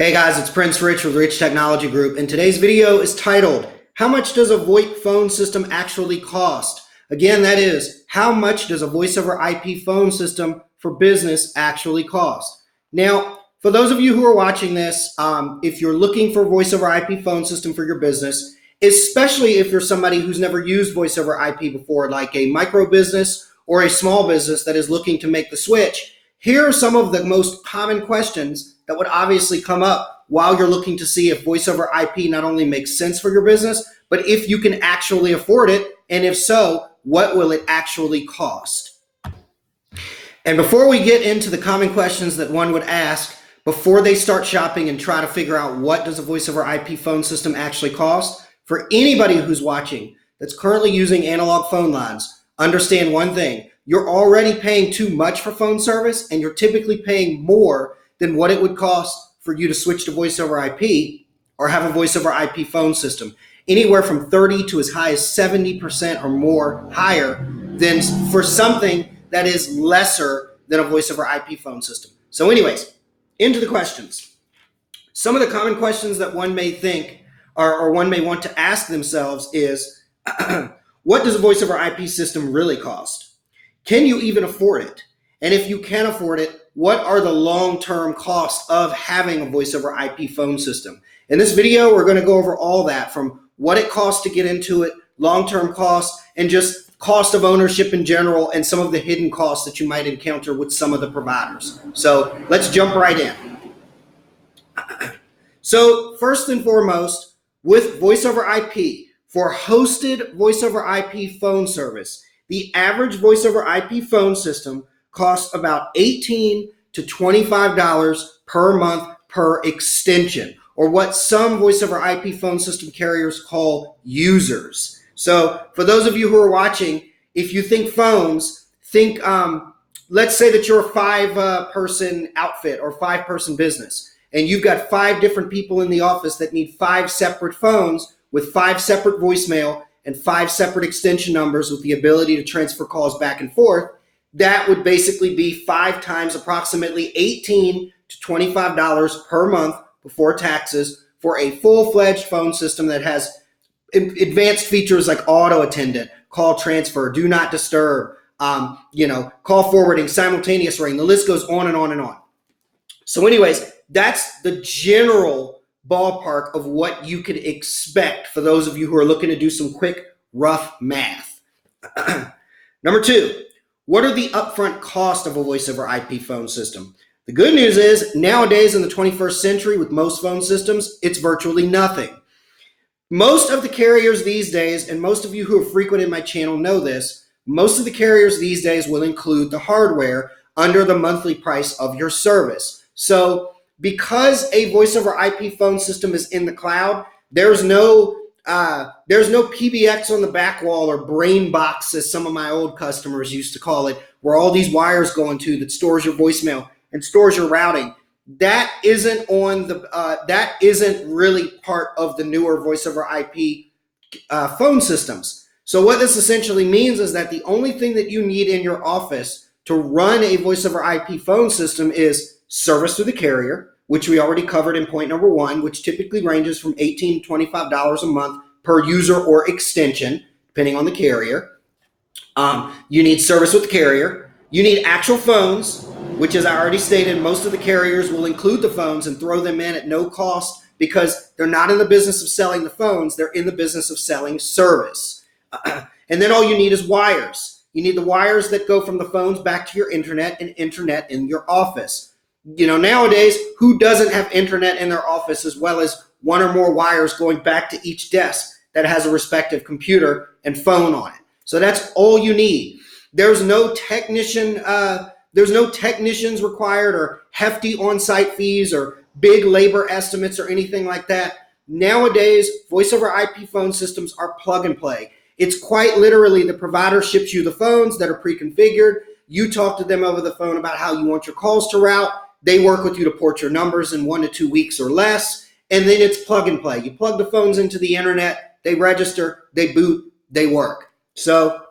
Hey guys, it's Prince Rich with Rich Technology Group, and today's video is titled, How much does a VoIP phone system actually cost? Again, that is, how much does a voice over IP phone system for business actually cost? Now, for those of you who are watching this, if you're looking for a voice over IP phone system for your business, especially if you're somebody who's never used voice over IP before, like a micro business or a small business that is looking to make the switch, here are some of the most common questions that would obviously come up while you're looking to see if voice over IP not only makes sense for your business, but if you can actually afford it, and if so, what will it actually cost? And before we get into the common questions that one would ask before they start shopping and try to figure out what does a voice over IP phone system actually cost, for anybody who's watching that's currently using analog phone lines, understand one thing. You're already paying too much for phone service, and you're typically paying more than what it would cost for you to switch to voice over IP or have a voice over IP phone system. Anywhere from 30 to as high as 70% or more higher than for something that is lesser than a voice over IP phone system. So anyways, into the questions. Some of the common questions that one may think or one may want to ask themselves is, what does a voice over IP system really cost? Can you even afford it? And if you can afford it, what are the long-term costs of having a voice over IP phone system? In this video, we're going to go over all that, from what it costs to get into it, long-term costs, and just cost of ownership in general, and some of the hidden costs that you might encounter with some of the providers. So let's jump right in. So first and foremost, with voice over IP, for hosted voice over IP phone service, the average voice over IP phone system costs about $18 to $25 per month per extension, or what some voice over IP phone system carriers call users. So for those of you who are watching, if you think phones, think, let's say that you're a five-person outfit or five-person business, and you've got 5 different people in the office that need 5 separate phones with 5 separate voicemail and 5 separate extension numbers with the ability to transfer calls back and forth. That would basically be 5 times approximately $18 to $25 per month before taxes for a full-fledged phone system that has advanced features like auto attendant, call transfer, do not disturb, call forwarding, simultaneous ring. The list goes on and on and on. So anyways, that's the general ballpark of what you could expect for those of you who are looking to do some quick, rough math. Number 2, what are the upfront costs of a voice over IP phone system? The good news is nowadays in the 21st century with most phone systems, it's virtually nothing. Most of the carriers these days, and most of you who have frequented my channel know this, most of the carriers these days will include the hardware under the monthly price of your service. So because a voice over IP phone system is in the cloud, there's no PBX on the back wall, or brain box, as some of my old customers used to call it, where all these wires go into that stores your voicemail and stores your routing. That isn't really part of the newer voice over IP phone systems. So what this essentially means is that the only thing that you need in your office to run a voice over IP phone system is service through the carrier, which we already covered in point number 1, which typically ranges from $18 to $25 a month per user or extension, depending on the carrier. You need service with the carrier. You need actual phones, which, as I already stated, most of the carriers will include the phones and throw them in at no cost because they're not in the business of selling the phones. They're in the business of selling service. And then all you need is wires. You need the wires that go from the phones back to your internet and internet in your office. Nowadays, who doesn't have internet in their office, as well as 1 or more wires going back to each desk that has a respective computer and phone on it? So that's all you need. There's no technicians required, or hefty on-site fees, or big labor estimates, or anything like that. Nowadays, voice over IP phone systems are plug and play. It's quite literally the provider ships you the phones that are pre-configured. You talk to them over the phone about how you want your calls to route. They work with you to port your numbers in 1 to 2 weeks or less, and then it's plug and play. You plug the phones into the internet, they register, they boot, they work. So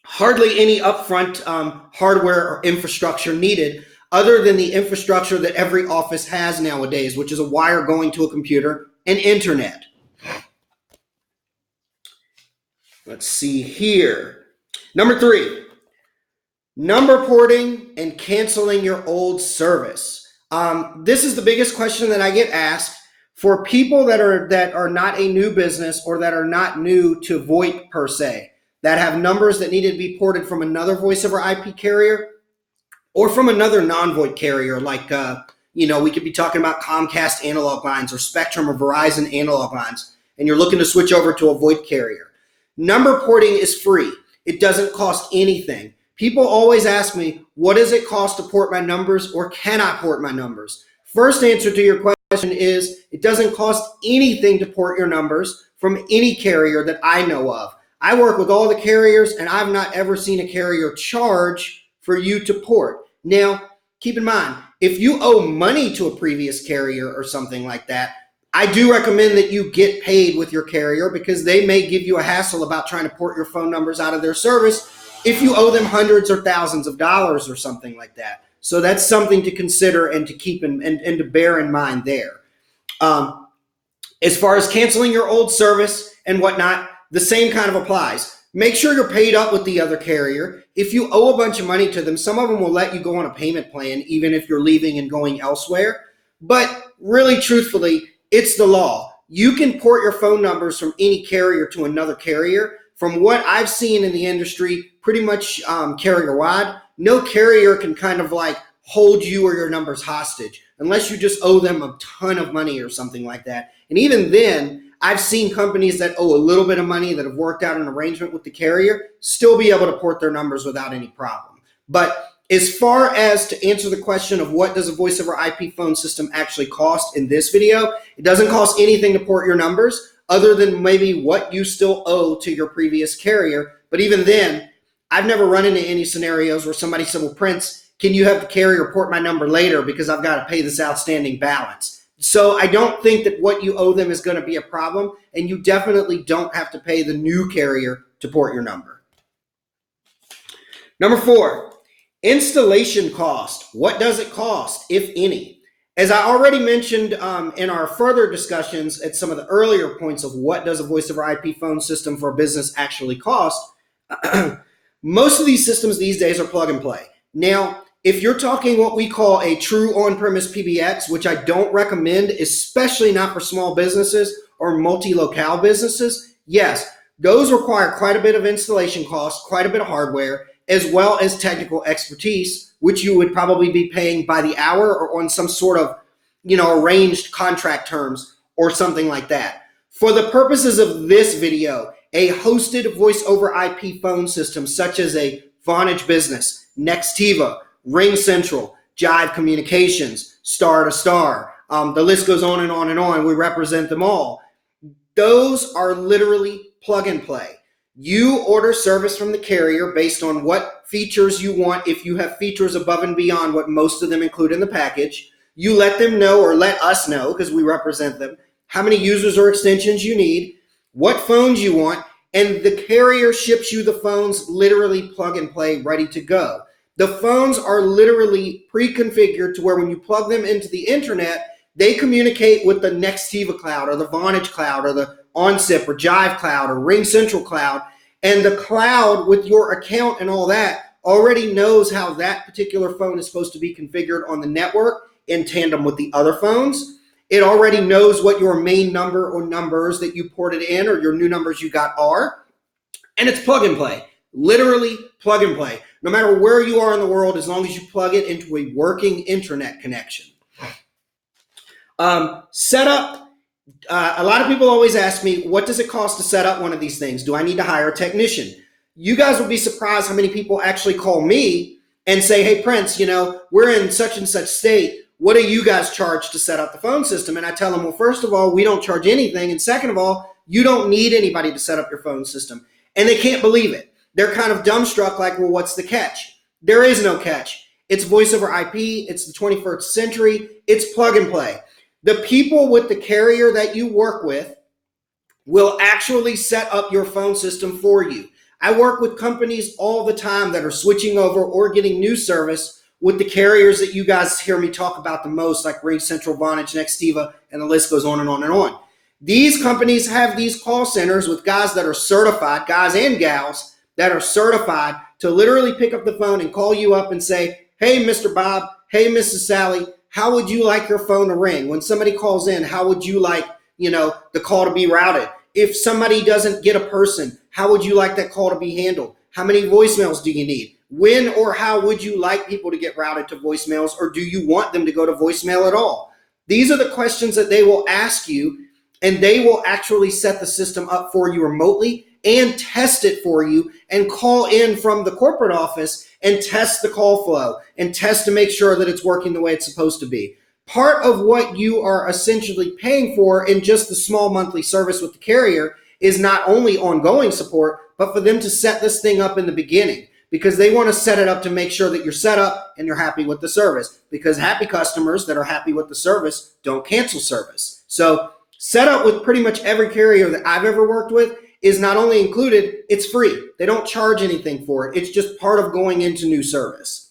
hardly any upfront hardware or infrastructure needed other than the infrastructure that every office has nowadays, which is a wire going to a computer and internet. Let's see here. Number 3, number porting and canceling your old service. This is the biggest question that I get asked for people that are not a new business or that are not new to VoIP per se, that have numbers that needed to be ported from another voice over IP carrier or from another non-VoIP carrier, like we could be talking about Comcast analog lines or Spectrum or Verizon analog lines, and you're looking to switch over to a VoIP carrier. Number porting is free. It doesn't cost anything. People always ask me, what does it cost to port my numbers, or can I port my numbers? First answer to your question is it doesn't cost anything to port your numbers from any carrier that I know of. I work with all the carriers, and I've not ever seen a carrier charge for you to port. Now, keep in mind, if you owe money to a previous carrier or something like that, I do recommend that you get paid with your carrier, because they may give you a hassle about trying to port your phone numbers out of their service if you owe them hundreds or thousands of dollars or something like that. So that's something to consider and to keep and to bear in mind there. As far as canceling your old service and whatnot, the same kind of applies. Make sure you're paid up with the other carrier. If you owe a bunch of money to them, some of them will let you go on a payment plan, even if you're leaving and going elsewhere. But really, truthfully, it's the law. You can port your phone numbers from any carrier to another carrier. From what I've seen in the industry, pretty much carrier-wide, no carrier can kind of like hold you or your numbers hostage unless you just owe them a ton of money or something like that. And even then, I've seen companies that owe a little bit of money that have worked out an arrangement with the carrier still be able to port their numbers without any problem. But as far as to answer the question of what does a voice over IP phone system actually cost in this video, it doesn't cost anything to port your numbers other than maybe what you still owe to your previous carrier. But even then, I've never run into any scenarios where somebody said, well, Prince, can you have the carrier port my number later because I've got to pay this outstanding balance? So I don't think that what you owe them is going to be a problem, and you definitely don't have to pay the new carrier to port your number. Number 4, installation cost. What does it cost, if any? As I already mentioned in our further discussions at some of the earlier points of what does a voice over IP phone system for a business actually cost, most of these systems these days are plug and play. Now, if you're talking what we call a true on-premise PBX, which I don't recommend, especially not for small businesses or multi-locale businesses, yes, those require quite a bit of installation costs, quite a bit of hardware, as well as technical expertise, which you would probably be paying by the hour or on some sort of, arranged contract terms or something like that. For the purposes of this video, a hosted voice over IP phone system such as a Vonage Business, Nextiva, Ring Central, Jive Communications, Star to Star, the list goes on and on and on. We represent them all. Those are literally plug and play. You order service from the carrier based on what features you want. If you have features above and beyond what most of them include in the package, you let them know, or let us know, because we represent them, how many users or extensions you need, what phones you want, and the carrier ships you the phones literally plug and play, ready to go. The phones are literally pre-configured to where when you plug them into the internet, they communicate with the Nextiva cloud or the Vonage cloud or the OnSIP or Jive cloud or Ring Central cloud. And the cloud with your account and all that already knows how that particular phone is supposed to be configured on the network in tandem with the other phones. It already knows what your main number or numbers that you ported in or your new numbers you got are. And it's plug and play, literally plug and play. No matter where you are in the world, as long as you plug it into a working internet connection. Setup. A lot of people always ask me, what does it cost to set up one of these things? Do I need to hire a technician? You guys will be surprised how many people actually call me and say, hey, Prince, we're in such and such state. What do you guys charge to set up the phone system? And I tell them, well, first of all, we don't charge anything. And second of all, you don't need anybody to set up your phone system. And they can't believe it. They're kind of dumbstruck like, well, what's the catch? There is no catch. It's voice over IP. It's the 21st century. It's plug and play. The people with the carrier that you work with will actually set up your phone system for you. I work with companies all the time that are switching over or getting new service with the carriers that you guys hear me talk about the most, like Ring Central, Vonage, Nextiva, and the list goes on and on and on. These companies have these call centers with guys that are certified, guys and gals that are certified to literally pick up the phone and call you up and say, hey, Mr. Bob, hey, Mrs. Sally, how would you like your phone to ring? When somebody calls in, how would you like, the call to be routed? If somebody doesn't get a person, how would you like that call to be handled? How many voicemails do you need? When or how would you like people to get routed to voicemails, or do you want them to go to voicemail at all? These are the questions that they will ask you, and they will actually set the system up for you remotely and test it for you and call in from the corporate office and test the call flow and test to make sure that it's working the way it's supposed to be. Part of what you are essentially paying for in just the small monthly service with the carrier is not only ongoing support, but for them to set this thing up in the beginning, because they want to set it up to make sure that you're set up and you're happy with the service, because happy customers that are happy with the service don't cancel service. So set up with pretty much every carrier that I've ever worked with is not only included, it's free. They don't charge anything for it. It's just part of going into new service.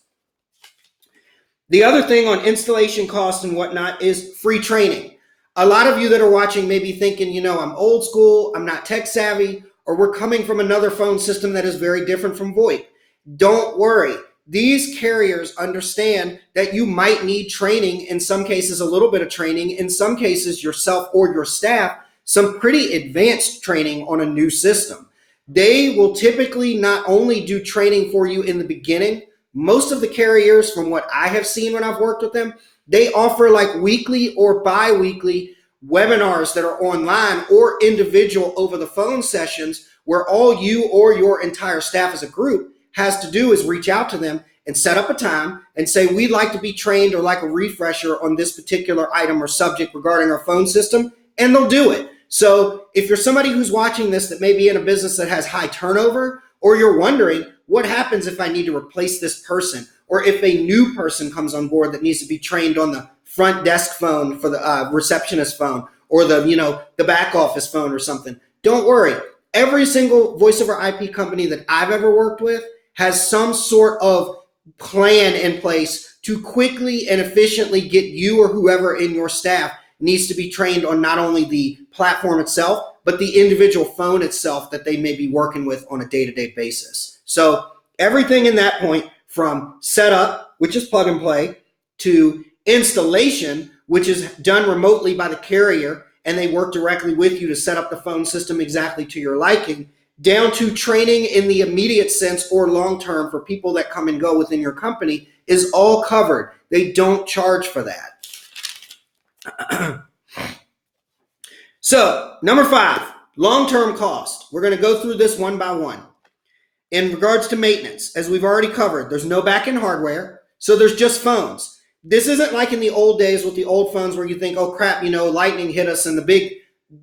The other thing on installation costs and whatnot is free training. A lot of you that are watching may be thinking, I'm old school, I'm not tech savvy, or we're coming from another phone system that is very different from VoIP. Don't worry. These carriers understand that you might need training, in some cases a little bit of training, in some cases yourself or your staff, some pretty advanced training on a new system. They will typically not only do training for you in the beginning. Most of the carriers, from what I have seen when I've worked with them, they offer like weekly or bi-weekly webinars that are online or individual over the phone sessions where all you or your entire staff as a group has to do is reach out to them and set up a time and say, we'd like to be trained or like a refresher on this particular item or subject regarding our phone system, and they'll do it. So if you're somebody who's watching this that may be in a business that has high turnover, or you're wondering what happens if I need to replace this person, or if a new person comes on board that needs to be trained on the front desk phone for the receptionist phone, or the back office phone or something, don't worry. Every single voice over IP company that I've ever worked with has some sort of plan in place to quickly and efficiently get you or whoever in your staff needs to be trained on not only the platform itself, but the individual phone itself that they may be working with on a day-to-day basis. So everything in that point, from setup, which is plug and play, to installation, which is done remotely by the carrier, and they work directly with you to set up the phone system exactly to your liking, down to training in the immediate sense or long-term for people that come and go within your company, is all covered. They don't charge for that. So, number 5, long-term cost. We're going to go through this one by one. In regards to maintenance, as we've already covered, there's no back-end hardware, so there's just phones. This isn't like in the old days with the old phones where you think, oh crap, lightning hit us and the big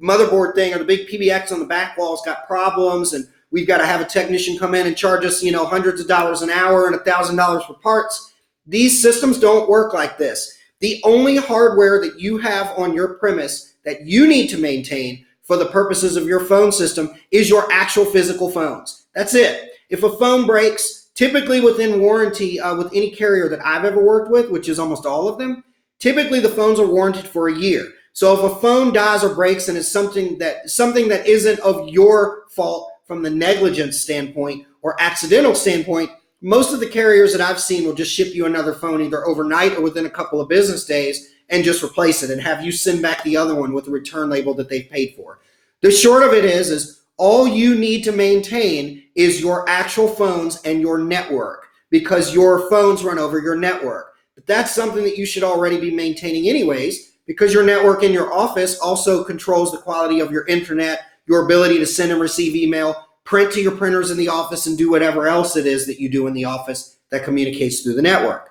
motherboard thing or the big PBX on the back wall's got problems and we've got to have a technician come in and charge us, hundreds of dollars an hour and $1,000 for parts. These systems don't work like this. The only hardware that you have on your premise that you need to maintain for the purposes of your phone system is your actual physical phones. That's it. If a phone breaks, typically within warranty with any carrier that I've ever worked with, which is almost all of them, typically the phones are warranted for a year. So if a phone dies or breaks and is something that isn't of your fault from the negligence standpoint or accidental standpoint, most of the carriers that I've seen will just ship you another phone either overnight or within a couple of business days and just replace it and have you send back the other one with a return label that they've paid for. The short of it is all you need to maintain is your actual phones and your network, because your phones run over your network. But that's something that you should already be maintaining anyways, because your network in your office also controls the quality of your internet, your ability to send and receive email, print to your printers in the office, and do whatever else it is that you do in the office that communicates through the network.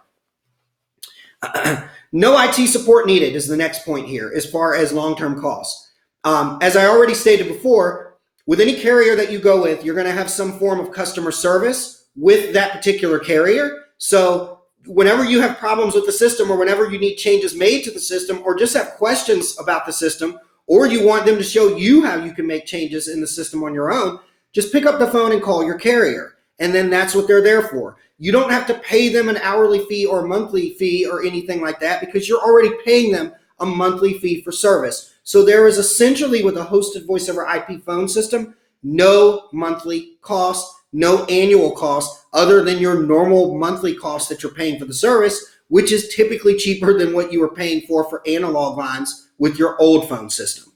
No IT support needed is the next point here as far as long-term costs. As I already stated before, with any carrier that you go with, you're going to have some form of customer service with that particular carrier. So whenever you have problems with the system, or whenever you need changes made to the system, or just have questions about the system, or you want them to show you how you can make changes in the system on your own, just pick up the phone and call your carrier. and then that's what they're there for. You don't have to pay them an hourly fee or a monthly fee or anything like that because you're already paying them a monthly fee for service. So there is essentially, with a hosted voice over IP phone system, no monthly cost, no annual cost other than your normal monthly cost that you're paying for the service, which is typically cheaper than what you were paying for analog lines with your old phone system.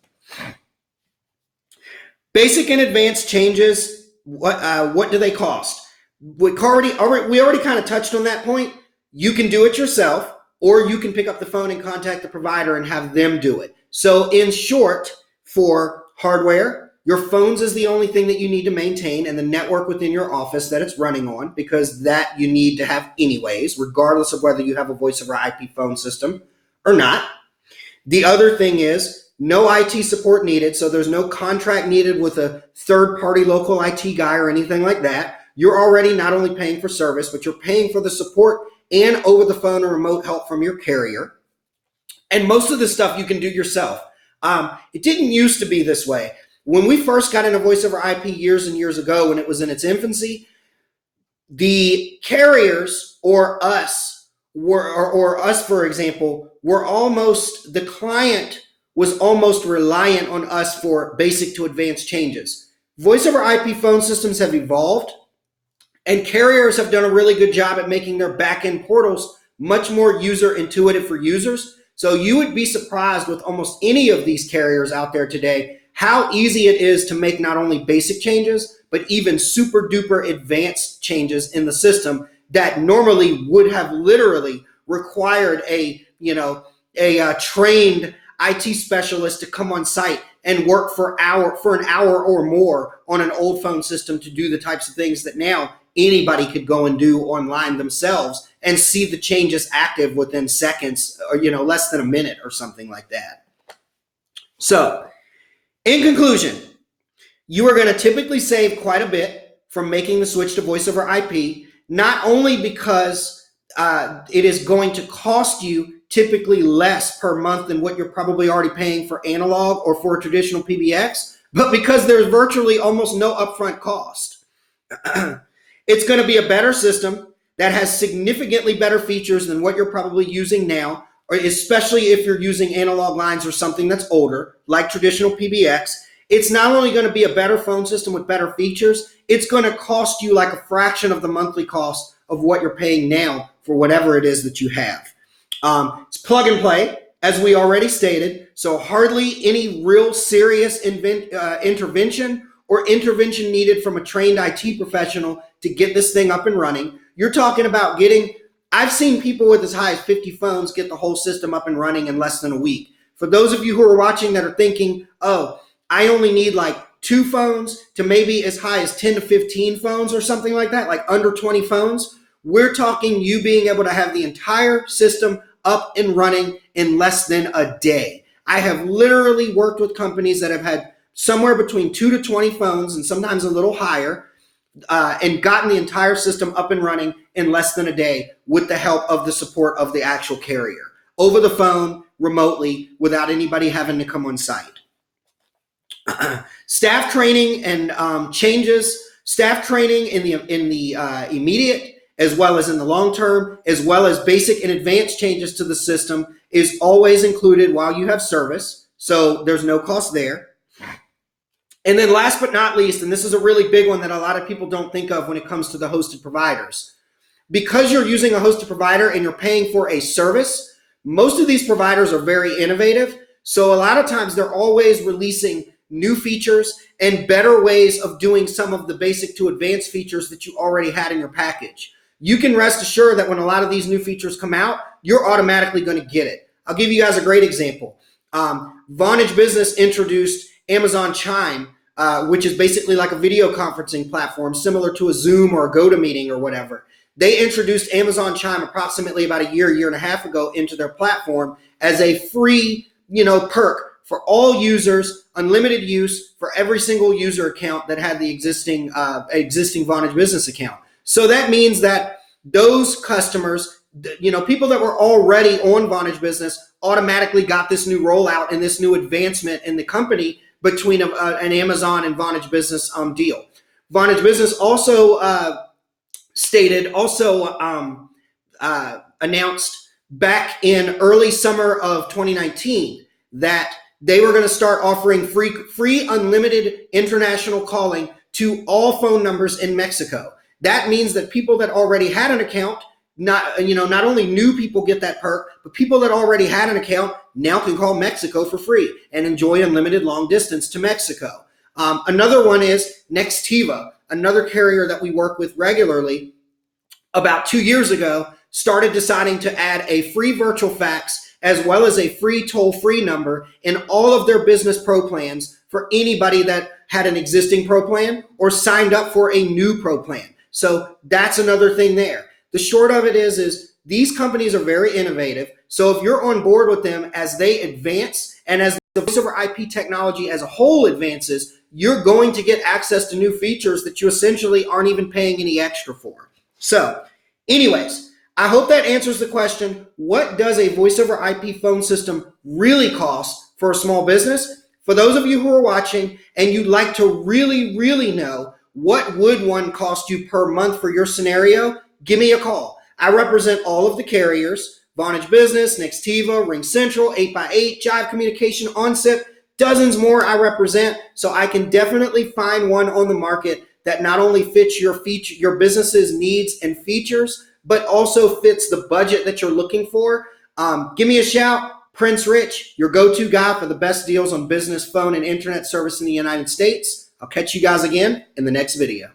Basic and advanced changes, what do they cost? We already kind of touched on that point. You can do it yourself, or you can pick up the phone and contact the provider and have them do it. So in short, for hardware, your phones is the only thing that you need to maintain, and the network within your office that it's running on, because that you need to have anyways, regardless of whether you have a voice over IP phone system or not. The other thing is no IT support needed, so there's no contract needed with a third-party local IT guy or anything like that. You're already not only paying for service, but you're paying for the support and over the phone or remote help from your carrier. And most of the stuff you can do yourself. It didn't used to be this way. When we first got into voice over IP years and years ago, when it was in its infancy, the carriers or us, for example, the client was almost reliant on us for basic to advanced changes. Voice over IP phone systems have evolved, and carriers have done a really good job at making their back-end portals much more user intuitive for users. So you would be surprised with almost any of these carriers out there today how easy it is to make not only basic changes, but even super duper advanced changes in the system that normally would have literally required a trained IT specialist to come on site and work for an hour or more on an old phone system to do the types of things that now anybody could go and do online themselves and see the changes active within seconds, or less than a minute or something like that. So in conclusion, you are going to typically save quite a bit from making the switch to voice over IP, not only because it is going to cost you typically less per month than what you're probably already paying for analog or for a traditional PBX, but because there's virtually almost no upfront cost. It's going to be a better system that has significantly better features than what you're probably using now, or especially if you're using analog lines or something that's older, like traditional PBX. It's not only going to be a better phone system with better features, it's going to cost you like a fraction of the monthly cost of what you're paying now for whatever it is that you have. It's plug and play, as we already stated, so hardly any real serious intervention or intervention needed from a trained IT professional to get this thing up and running. You're talking about I've seen people with as high as 50 phones get the whole system up and running in less than a week. For those of you who are watching that are thinking, oh, I only need like 2 phones to maybe as high as 10 to 15 phones or something like that, like under 20 phones, we're talking you being able to have the entire system up and running in less than a day. I have literally worked with companies that have had somewhere between 2 to 20 phones and sometimes a little higher, and gotten the entire system up and running in less than a day with the help of the support of the actual carrier, over the phone, remotely, without anybody having to come on site. Staff training and staff training in the immediate, as well as in the long term, as well as basic and advanced changes to the system is always included while you have service, so there's no cost there. And then last but not least, and this is a really big one that a lot of people don't think of when it comes to the hosted providers. Because you're using a hosted provider and you're paying for a service, most of these providers are very innovative. So a lot of times they're always releasing new features and better ways of doing some of the basic to advanced features that you already had in your package. You can rest assured that when a lot of these new features come out, you're automatically going to get it. I'll give you guys a great example. Vonage Business introduced Amazon Chime, which is basically like a video conferencing platform similar to a Zoom or a GoToMeeting or whatever. They introduced Amazon Chime approximately about a year and a half ago into their platform as a free, perk for all users, unlimited use for every single user account that had the existing Vonage Business account. So that means that those customers, people that were already on Vonage Business automatically got this new rollout and this new advancement in the company between an Amazon and Vonage Business deal. Vonage Business also announced back in early summer of 2019 that they were going to start offering free unlimited international calling to all phone numbers in Mexico. That means that people that already had an account, not only new people get that perk, but people that already had an account now can call Mexico for free and enjoy unlimited long distance to Mexico. Another one is Nextiva, another carrier that we work with regularly. About 2 years ago, started deciding to add a free virtual fax as well as a free toll-free number in all of their business pro plans for anybody that had an existing pro plan or signed up for a new pro plan. So that's another thing there. The short of it is these companies are very innovative. So if you're on board with them as they advance and as the voice over IP technology as a whole advances, you're going to get access to new features that you essentially aren't even paying any extra for. So anyways, I hope that answers the question, what does a voice over IP phone system really cost for a small business? For those of you who are watching and you'd like to really, really know what would one cost you per month for your scenario, give me a call. I represent all of the carriers, Vonage Business, Nextiva, Ring Central, 8x8, Jive Communication, OnSIP, dozens more I represent, so I can definitely find one on the market that not only fits your business's needs and features, but also fits the budget that you're looking for. Give me a shout. Prince Rich, your go-to guy for the best deals on business, phone, and internet service in the United States. I'll catch you guys again in the next video.